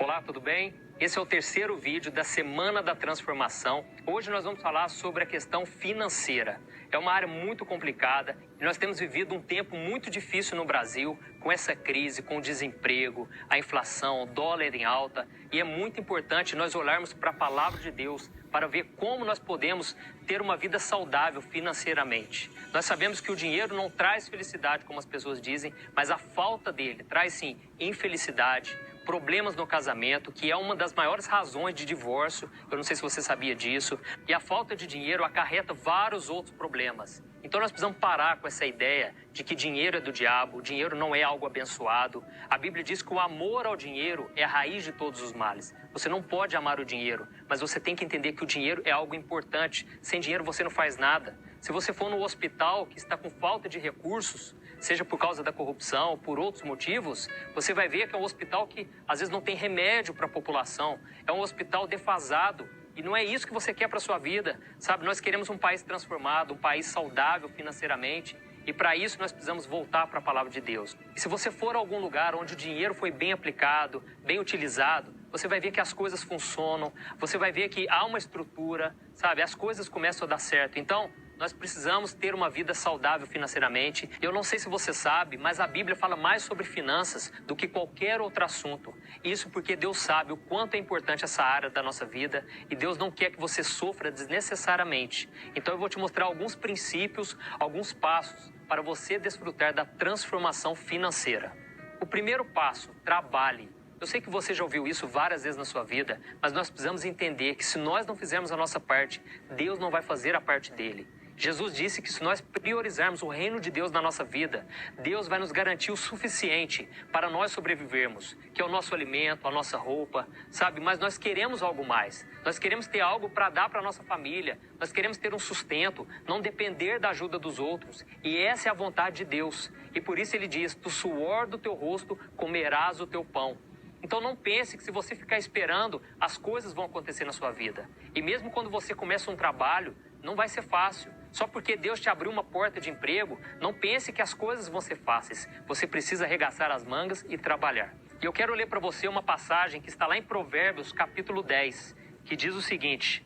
Olá, tudo bem? Esse é o terceiro vídeo da Semana da Transformação. Hoje nós vamos falar sobre a questão financeira. É uma área muito complicada e nós temos vivido um tempo muito difícil no Brasil, com essa crise, com o desemprego, a inflação, o dólar em alta. E é muito importante nós olharmos para a palavra de Deus para ver como nós podemos ter uma vida saudável financeiramente. Nós sabemos que o dinheiro não traz felicidade, como as pessoas dizem, mas a falta dele traz sim infelicidade, problemas no casamento, que é uma das maiores razões de divórcio. Eu não sei se você sabia disso. E a falta de dinheiro acarreta vários outros problemas. Então nós precisamos parar com essa ideia de que dinheiro é do diabo, o dinheiro não é algo abençoado. A Bíblia diz que o amor ao dinheiro é a raiz de todos os males. Você não pode amar o dinheiro, mas você tem que entender que o dinheiro é algo importante. Sem dinheiro você não faz nada. Se você for no hospital que está com falta de recursos, seja por causa da corrupção ou por outros motivos, você vai ver que é um hospital que às vezes não tem remédio para a população. É um hospital defasado. E não é isso que você quer para a sua vida, sabe? Nós queremos um país transformado, um país saudável financeiramente. E para isso nós precisamos voltar para a palavra de Deus. E se você for a algum lugar onde o dinheiro foi bem aplicado, bem utilizado, você vai ver que as coisas funcionam, você vai ver que há uma estrutura, sabe? As coisas começam a dar certo. Então, nós precisamos ter uma vida saudável financeiramente. Eu não sei se você sabe, mas a Bíblia fala mais sobre finanças do que qualquer outro assunto. Isso porque Deus sabe o quanto é importante essa área da nossa vida e Deus não quer que você sofra desnecessariamente. Então eu vou te mostrar alguns princípios, alguns passos para você desfrutar da transformação financeira. O primeiro passo, trabalhe. Eu sei que você já ouviu isso várias vezes na sua vida, mas nós precisamos entender que se nós não fizermos a nossa parte, Deus não vai fazer a parte dele. Jesus disse que se nós priorizarmos o reino de Deus na nossa vida, Deus vai nos garantir o suficiente para nós sobrevivermos, que é o nosso alimento, a nossa roupa, sabe? Mas nós queremos algo mais. Nós queremos ter algo para dar para a nossa família. Nós queremos ter um sustento, não depender da ajuda dos outros. E essa é a vontade de Deus. E por isso ele diz, do suor do teu rosto comerás o teu pão. Então não pense que se você ficar esperando, as coisas vão acontecer na sua vida. E mesmo quando você começa um trabalho, não vai ser fácil. Só porque Deus te abriu uma porta de emprego, não pense que as coisas vão ser fáceis. Você precisa arregaçar as mangas e trabalhar. E eu quero ler para você uma passagem que está lá em Provérbios, capítulo 10, que diz o seguinte: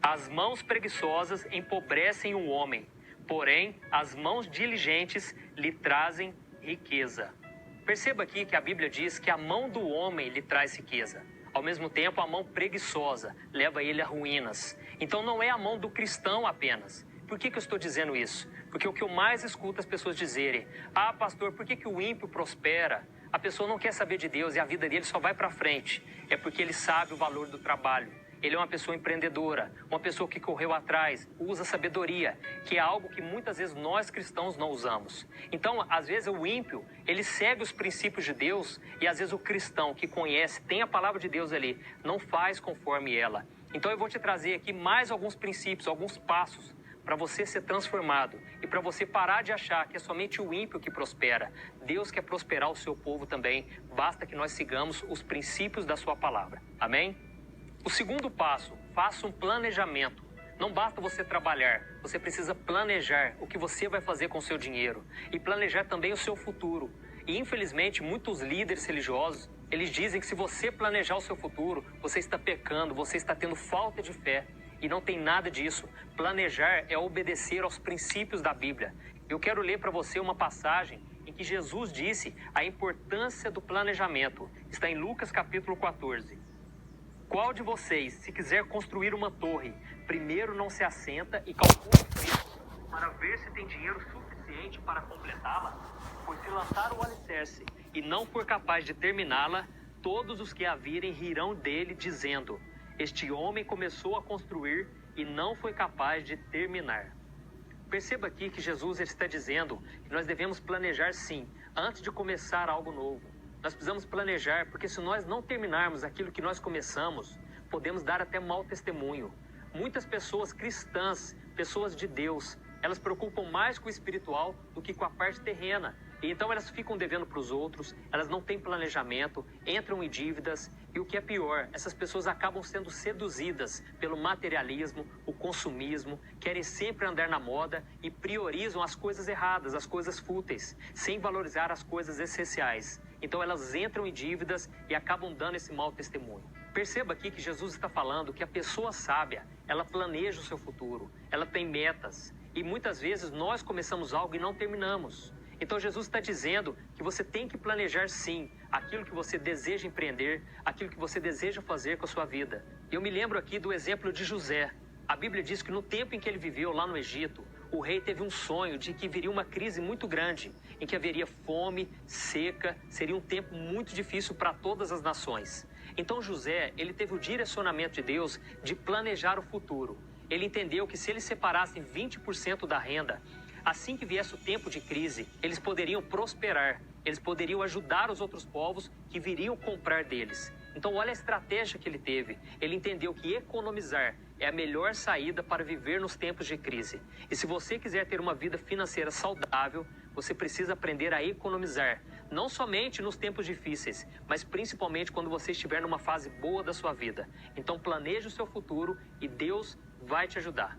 as mãos preguiçosas empobrecem o homem, porém as mãos diligentes lhe trazem riqueza. Perceba aqui que a Bíblia diz que a mão do homem lhe traz riqueza. Ao mesmo tempo, a mão preguiçosa leva ele a ruínas. Então não é a mão do cristão apenas. Por que eu estou dizendo isso? Porque o que eu mais escuto as pessoas dizerem: ah, pastor, por que o ímpio prospera? A pessoa não quer saber de Deus e a vida dele só vai para frente. É porque ele sabe o valor do trabalho. Ele é uma pessoa empreendedora, uma pessoa que correu atrás, usa sabedoria, que é algo que muitas vezes nós cristãos não usamos. Então, às vezes o ímpio, ele segue os princípios de Deus e às vezes o cristão que conhece, tem a palavra de Deus ali, não faz conforme ela. Então eu vou te trazer aqui mais alguns princípios, alguns passos para você ser transformado e para você parar de achar que é somente o ímpio que prospera. Deus quer prosperar o seu povo também, basta que nós sigamos os princípios da sua palavra. Amém? O segundo passo, faça um planejamento. Não basta você trabalhar, você precisa planejar o que você vai fazer com o seu dinheiro e planejar também o seu futuro. E infelizmente muitos líderes religiosos, eles dizem que se você planejar o seu futuro, você está pecando, você está tendo falta de fé. E não tem nada disso. Planejar é obedecer aos princípios da Bíblia. Eu quero ler para você uma passagem em que Jesus disse a importância do planejamento. Está em Lucas capítulo 14. Qual de vocês, se quiser construir uma torre, primeiro não se assenta e calcula o preço para ver se tem dinheiro suficiente para completá-la? Pois se lançar o alicerce e não for capaz de terminá-la, todos os que a virem rirão dele, dizendo: este homem começou a construir e não foi capaz de terminar. Perceba aqui que Jesus está dizendo que nós devemos planejar sim, antes de começar algo novo. Nós precisamos planejar, porque se nós não terminarmos aquilo que nós começamos, podemos dar até mau testemunho. Muitas pessoas cristãs, pessoas de Deus, elas se preocupam mais com o espiritual do que com a parte terrena. E então elas ficam devendo para os outros, elas não têm planejamento, entram em dívidas. E o que é pior, essas pessoas acabam sendo seduzidas pelo materialismo, o consumismo, querem sempre andar na moda e priorizam as coisas erradas, as coisas fúteis, sem valorizar as coisas essenciais. Então elas entram em dívidas e acabam dando esse mau testemunho. Perceba aqui que Jesus está falando que a pessoa sábia, ela planeja o seu futuro, ela tem metas. E muitas vezes nós começamos algo e não terminamos. Então Jesus está dizendo que você tem que planejar sim aquilo que você deseja empreender, aquilo que você deseja fazer com a sua vida. Eu me lembro aqui do exemplo de José. A Bíblia diz que no tempo em que ele viveu lá no Egito, o rei teve um sonho de que viria uma crise muito grande, em que haveria fome, seca, seria um tempo muito difícil para todas as nações. Então José, ele teve o direcionamento de Deus de planejar o futuro. Ele entendeu que se eles separassem 20% da renda, assim que viesse o tempo de crise, eles poderiam prosperar, eles poderiam ajudar os outros povos que viriam comprar deles. Então olha a estratégia que ele teve. Ele entendeu que economizar é a melhor saída para viver nos tempos de crise. E se você quiser ter uma vida financeira saudável, você precisa aprender a economizar. Não somente nos tempos difíceis, mas principalmente quando você estiver numa fase boa da sua vida. Então planeje o seu futuro e Deus vai te ajudar.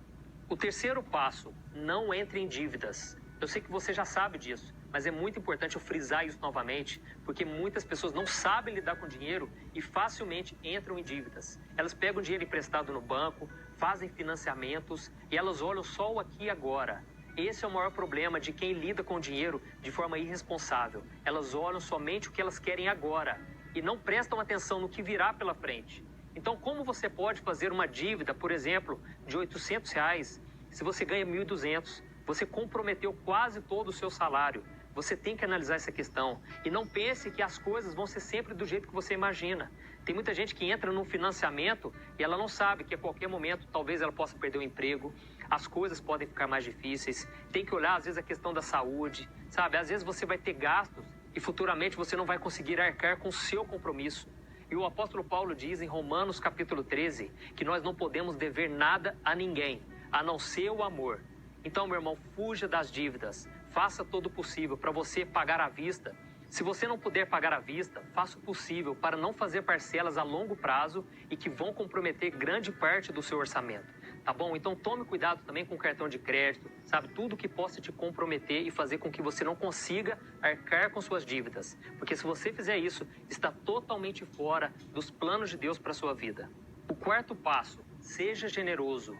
O terceiro passo, não entre em dívidas. Eu sei que você já sabe disso, mas é muito importante eu frisar isso novamente, porque muitas pessoas não sabem lidar com dinheiro e facilmente entram em dívidas. Elas pegam dinheiro emprestado no banco, fazem financiamentos e elas olham só o aqui e agora. Esse é o maior problema de quem lida com o dinheiro de forma irresponsável. Elas olham somente o que elas querem agora e não prestam atenção no que virá pela frente. Então, como você pode fazer uma dívida, por exemplo, de R$800, se você ganha 1.200, você comprometeu quase todo o seu salário. Você tem que analisar essa questão e não pense que as coisas vão ser sempre do jeito que você imagina. Tem muita gente que entra num financiamento e ela não sabe que a qualquer momento talvez ela possa perder o emprego, as coisas podem ficar mais difíceis, tem que olhar às vezes a questão da saúde, sabe? Às vezes você vai ter gastos e futuramente você não vai conseguir arcar com o seu compromisso. E o apóstolo Paulo diz em Romanos capítulo 13 que nós não podemos dever nada a ninguém, a não ser o amor. Então, meu irmão, fuja das dívidas, faça todo o possível para você pagar à vista. Se você não puder pagar à vista, faça o possível para não fazer parcelas a longo prazo e que vão comprometer grande parte do seu orçamento. Tá bom? Então tome cuidado também com o cartão de crédito, sabe? Tudo que possa te comprometer e fazer com que você não consiga arcar com suas dívidas. Porque se você fizer isso, está totalmente fora dos planos de Deus para a sua vida. O quarto passo, seja generoso.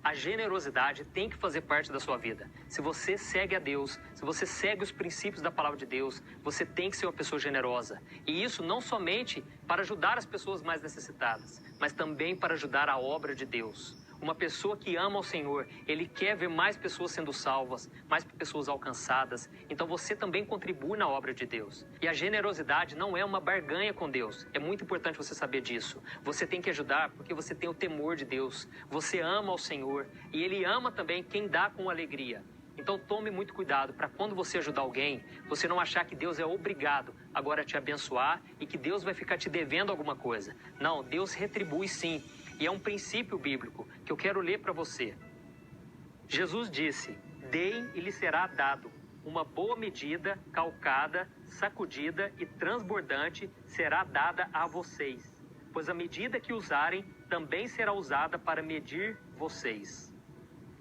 A generosidade tem que fazer parte da sua vida. Se você segue a Deus, se você segue os princípios da palavra de Deus, você tem que ser uma pessoa generosa. E isso não somente para ajudar as pessoas mais necessitadas, mas também para ajudar a obra de Deus. Uma pessoa que ama o Senhor, ele quer ver mais pessoas sendo salvas, mais pessoas alcançadas. Então você também contribui na obra de Deus. E a generosidade não é uma barganha com Deus. É muito importante você saber disso. Você tem que ajudar porque você tem o temor de Deus. Você ama o Senhor e Ele ama também quem dá com alegria. Então tome muito cuidado para quando você ajudar alguém, você não achar que Deus é obrigado agora a te abençoar e que Deus vai ficar te devendo alguma coisa. Não, Deus retribui sim. E é um princípio bíblico que eu quero ler para você. Jesus disse, deem e lhe será dado. Uma boa medida, calcada, sacudida e transbordante será dada a vocês. Pois a medida que usarem também será usada para medir vocês.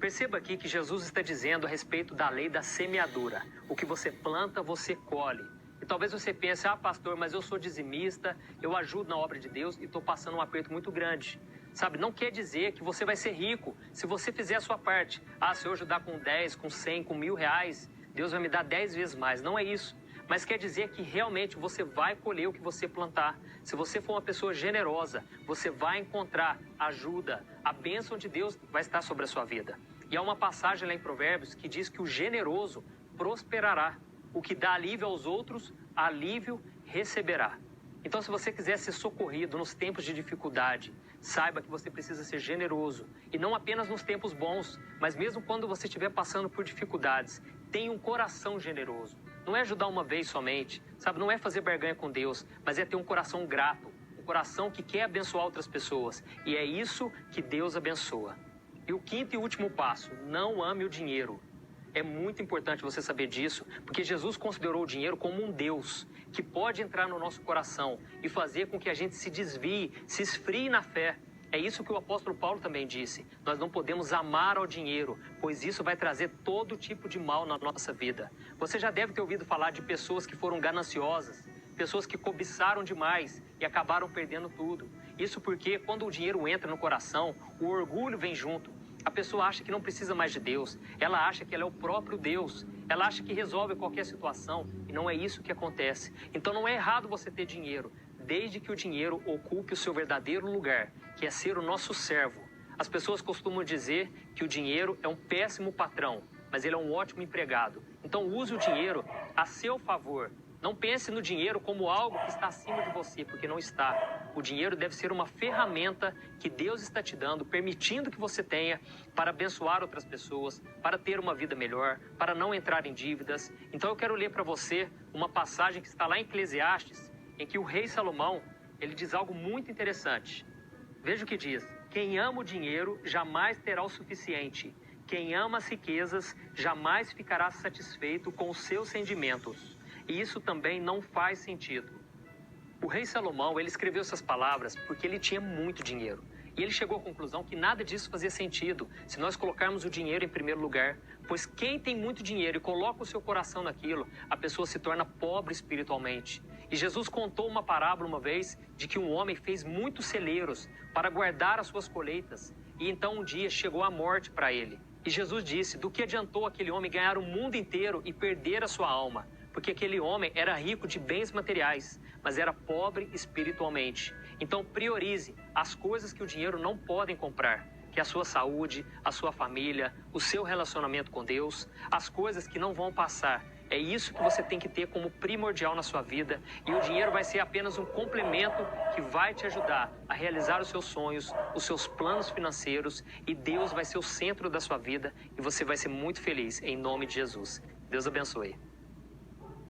Perceba aqui que Jesus está dizendo a respeito da lei da semeadura. O que você planta, você colhe. E talvez você pense, pastor, mas eu sou dizimista, eu ajudo na obra de Deus e estou passando um aperto muito grande. Sabe, não quer dizer que você vai ser rico se você fizer a sua parte. Se eu ajudar com 10, com 100, com R$1.000, Deus vai me dar 10 vezes mais. Não é isso. Mas quer dizer que realmente você vai colher o que você plantar. Se você for uma pessoa generosa, você vai encontrar ajuda. A bênção de Deus vai estar sobre a sua vida. E há uma passagem lá em Provérbios que diz que o generoso prosperará. O que dá alívio aos outros, alívio receberá. Então, se você quiser ser socorrido nos tempos de dificuldade, saiba que você precisa ser generoso. E não apenas nos tempos bons, mas mesmo quando você estiver passando por dificuldades, tenha um coração generoso. Não é ajudar uma vez somente, sabe? Não é fazer barganha com Deus, mas é ter um coração grato, um coração que quer abençoar outras pessoas. E é isso que Deus abençoa. E o quinto e último passo, não ame o dinheiro. É muito importante você saber disso, porque Jesus considerou o dinheiro como um Deus que pode entrar no nosso coração e fazer com que a gente se desvie, se esfrie na fé É isso que o apóstolo Paulo também disse. Nós não podemos amar ao dinheiro, pois isso vai trazer todo tipo de mal na nossa vida. Você já deve ter ouvido falar de pessoas que foram gananciosas, pessoas que cobiçaram demais e acabaram perdendo tudo. Isso porque quando o dinheiro entra no coração, o orgulho vem junto. A pessoa acha que não precisa mais de Deus, ela acha que ela é o próprio Deus, ela acha que resolve qualquer situação e não é isso que acontece. Então não é errado você ter dinheiro, desde que o dinheiro ocupe o seu verdadeiro lugar, que é ser o nosso servo. As pessoas costumam dizer que o dinheiro é um péssimo patrão, mas ele é um ótimo empregado. Então use o dinheiro a seu favor. Não pense no dinheiro como algo que está acima de você, porque não está. O dinheiro deve ser uma ferramenta que Deus está te dando, permitindo que você tenha para abençoar outras pessoas, para ter uma vida melhor, para não entrar em dívidas. Então eu quero ler para você uma passagem que está lá em Eclesiastes, em que o rei Salomão, ele diz algo muito interessante. Veja o que diz: quem ama o dinheiro jamais terá o suficiente. Quem ama as riquezas jamais ficará satisfeito com os seus rendimentos. E isso também não faz sentido. O rei Salomão, ele escreveu essas palavras porque ele tinha muito dinheiro. E ele chegou à conclusão que nada disso fazia sentido se nós colocarmos o dinheiro em primeiro lugar. Pois quem tem muito dinheiro e coloca o seu coração naquilo, a pessoa se torna pobre espiritualmente. E Jesus contou uma parábola uma vez de que um homem fez muitos celeiros para guardar as suas colheitas. E então um dia chegou a morte para ele. E Jesus disse: do que adiantou aquele homem ganhar o mundo inteiro e perder a sua alma? Porque aquele homem era rico de bens materiais, mas era pobre espiritualmente. Então priorize as coisas que o dinheiro não pode comprar, que é a sua saúde, a sua família, o seu relacionamento com Deus, as coisas que não vão passar. É isso que você tem que ter como primordial na sua vida, e o dinheiro vai ser apenas um complemento que vai te ajudar a realizar os seus sonhos, os seus planos financeiros, e Deus vai ser o centro da sua vida e você vai ser muito feliz em nome de Jesus. Deus abençoe.